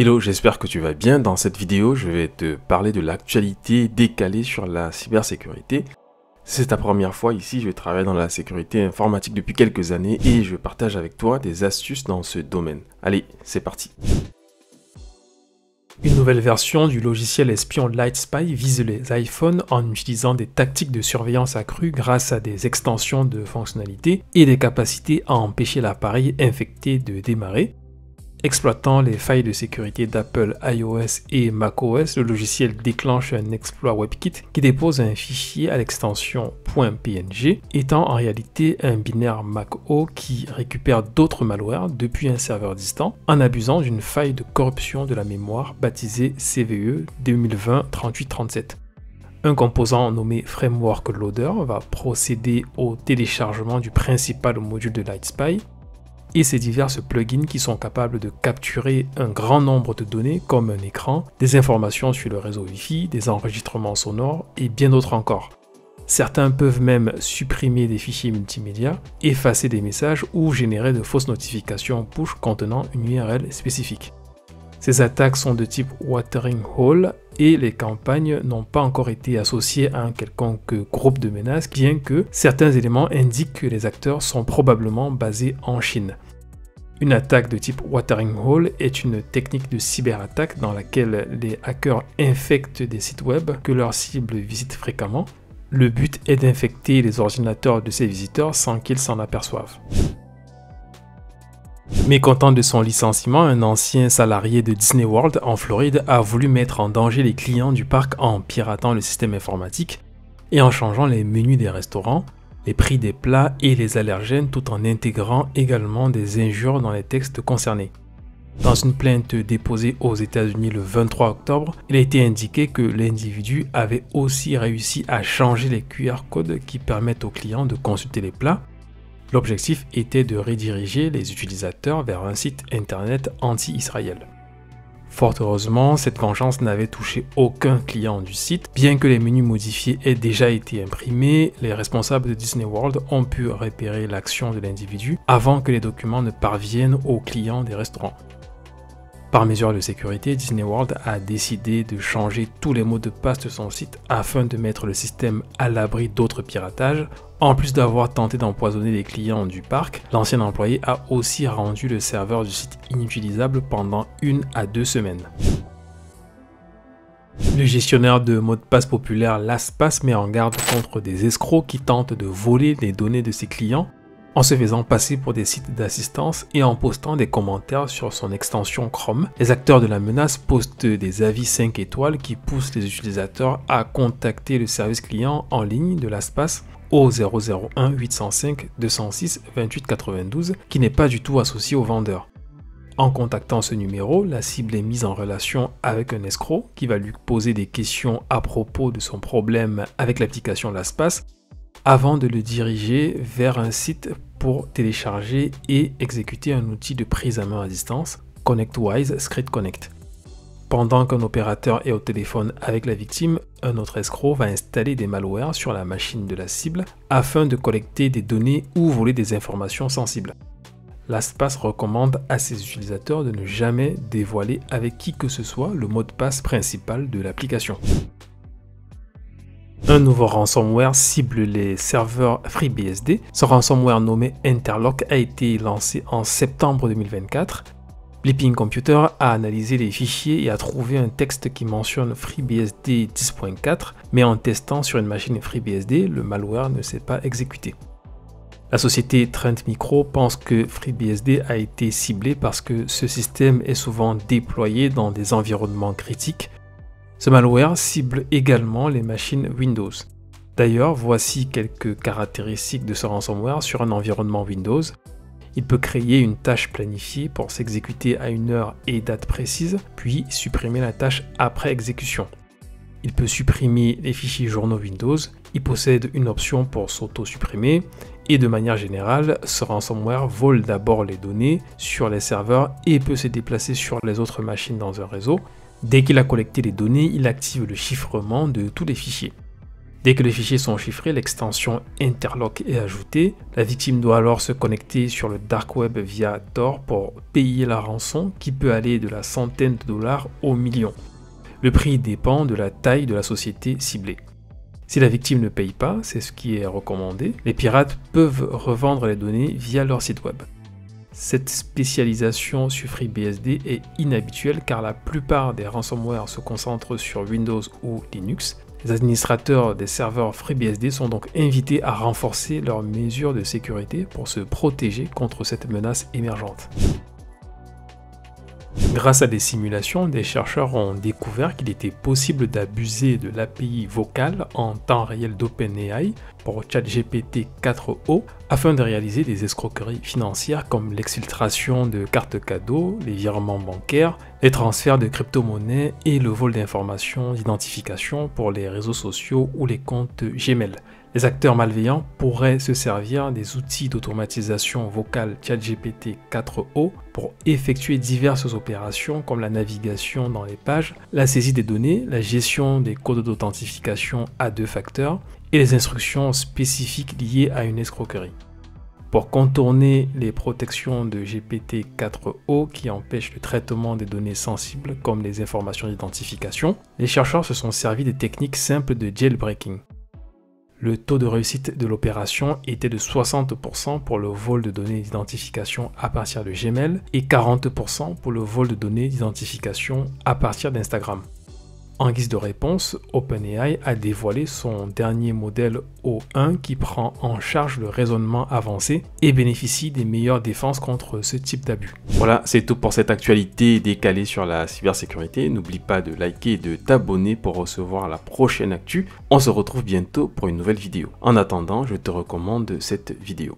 Hello, j'espère que tu vas bien. Dans cette vidéo, je vais te parler de l'actualité décalée sur la cybersécurité. Si c'est ta première fois ici, je travaille dans la sécurité informatique depuis quelques années et je partage avec toi des astuces dans ce domaine. Allez, c'est parti. Une nouvelle version du logiciel espion LightSpy vise les iPhones en utilisant des tactiques de surveillance accrues grâce à des extensions de fonctionnalités et des capacités à empêcher l'appareil infecté de démarrer. Exploitant les failles de sécurité d'Apple iOS et macOS, le logiciel déclenche un exploit WebKit qui dépose un fichier à l'extension .png, étant en réalité un binaire Mac-O qui récupère d'autres malwares depuis un serveur distant en abusant d'une faille de corruption de la mémoire baptisée CVE 2020-3837. Un composant nommé Framework Loader va procéder au téléchargement du principal module de LightSpy et ses divers plugins qui sont capables de capturer un grand nombre de données comme un écran, des informations sur le réseau Wi-Fi, des enregistrements sonores et bien d'autres encore. Certains peuvent même supprimer des fichiers multimédia, effacer des messages ou générer de fausses notifications push contenant une URL spécifique. Ces attaques sont de type watering hole et les campagnes n'ont pas encore été associées à un quelconque groupe de menaces, bien que certains éléments indiquent que les acteurs sont probablement basés en Chine. Une attaque de type watering hole est une technique de cyberattaque dans laquelle les hackers infectent des sites web que leurs cibles visitent fréquemment. Le but est d'infecter les ordinateurs de ces visiteurs sans qu'ils s'en aperçoivent. Mécontent de son licenciement, un ancien salarié de Disney World en Floride a voulu mettre en danger les clients du parc en piratant le système informatique et en changeant les menus des restaurants, les prix des plats et les allergènes tout en intégrant également des injures dans les textes concernés. Dans une plainte déposée aux États-Unis le 23 octobre, il a été indiqué que l'individu avait aussi réussi à changer les QR codes qui permettent aux clients de consulter les plats. L'objectif était de rediriger les utilisateurs vers un site internet anti-Israël. Fort heureusement, cette vengeance n'avait touché aucun client du site. Bien que les menus modifiés aient déjà été imprimés, les responsables de Disney World ont pu repérer l'action de l'individu avant que les documents ne parviennent aux clients des restaurants. Par mesure de sécurité, Disney World a décidé de changer tous les mots de passe de son site afin de mettre le système à l'abri d'autres piratages. En plus d'avoir tenté d'empoisonner les clients du parc, l'ancien employé a aussi rendu le serveur du site inutilisable pendant 1 à 2 semaines. Le gestionnaire de mots de passe populaire LastPass met en garde contre des escrocs qui tentent de voler les données de ses clients en se faisant passer pour des sites d'assistance et en postant des commentaires sur son extension Chrome. Les acteurs de la menace postent des avis 5 étoiles qui poussent les utilisateurs à contacter le service client en ligne de LastPass au 001 805 206 28 92 qui n'est pas du tout associé au vendeur. En contactant ce numéro, la cible est mise en relation avec un escroc qui va lui poser des questions à propos de son problème avec l'application LastPass avant de le diriger vers un site pour télécharger et exécuter un outil de prise à main à distance, ConnectWise Script Connect. Pendant qu'un opérateur est au téléphone avec la victime, un autre escroc va installer des malwares sur la machine de la cible afin de collecter des données ou voler des informations sensibles. LastPass recommande à ses utilisateurs de ne jamais dévoiler avec qui que ce soit le mot de passe principal de l'application. Un nouveau ransomware cible les serveurs FreeBSD. Ce ransomware nommé Interlock a été lancé en septembre 2024. Bleeping Computer a analysé les fichiers et a trouvé un texte qui mentionne FreeBSD 10.4, mais en testant sur une machine FreeBSD, le malware ne s'est pas exécuté. La société Trend Micro pense que FreeBSD a été ciblé parce que ce système est souvent déployé dans des environnements critiques. Ce malware cible également les machines Windows. D'ailleurs, voici quelques caractéristiques de ce ransomware sur un environnement Windows. Il peut créer une tâche planifiée pour s'exécuter à une heure et date précise, puis supprimer la tâche après exécution. Il peut supprimer les fichiers journaux Windows, il possède une option pour s'auto-supprimer, et de manière générale, ce ransomware vole d'abord les données sur les serveurs et peut se déplacer sur les autres machines dans un réseau. Dès qu'il a collecté les données, il active le chiffrement de tous les fichiers. Dès que les fichiers sont chiffrés, l'extension Interlock est ajoutée. La victime doit alors se connecter sur le dark web via Tor pour payer la rançon qui peut aller de la centaine de dollars aux millions. Le prix dépend de la taille de la société ciblée. Si la victime ne paye pas, c'est ce qui est recommandé, les pirates peuvent revendre les données via leur site web. Cette spécialisation sur FreeBSD est inhabituelle car la plupart des ransomware se concentrent sur Windows ou Linux. Les administrateurs des serveurs FreeBSD sont donc invités à renforcer leurs mesures de sécurité pour se protéger contre cette menace émergente. Grâce à des simulations, des chercheurs ont découvert qu'il était possible d'abuser de l'API vocale en temps réel d'OpenAI pour ChatGPT 4o afin de réaliser des escroqueries financières comme l'exfiltration de cartes cadeaux, les virements bancaires, les transferts de crypto-monnaies et le vol d'informations d'identification pour les réseaux sociaux ou les comptes Gmail. Les acteurs malveillants pourraient se servir des outils d'automatisation vocale ChatGPT 4o pour effectuer diverses opérations comme la navigation dans les pages, la saisie des données, la gestion des codes d'authentification à 2 facteurs et les instructions spécifiques liées à une escroquerie. Pour contourner les protections de GPT-4o qui empêchent le traitement des données sensibles comme les informations d'identification, les chercheurs se sont servis des techniques simples de jailbreaking. Le taux de réussite de l'opération était de 60% pour le vol de données d'identification à partir de Gmail et 40% pour le vol de données d'identification à partir d'Instagram. En guise de réponse, OpenAI a dévoilé son dernier modèle O1 qui prend en charge le raisonnement avancé et bénéficie des meilleures défenses contre ce type d'abus. Voilà, c'est tout pour cette actualité décalée sur la cybersécurité. N'oublie pas de liker et de t'abonner pour recevoir la prochaine actu. On se retrouve bientôt pour une nouvelle vidéo. En attendant, je te recommande cette vidéo.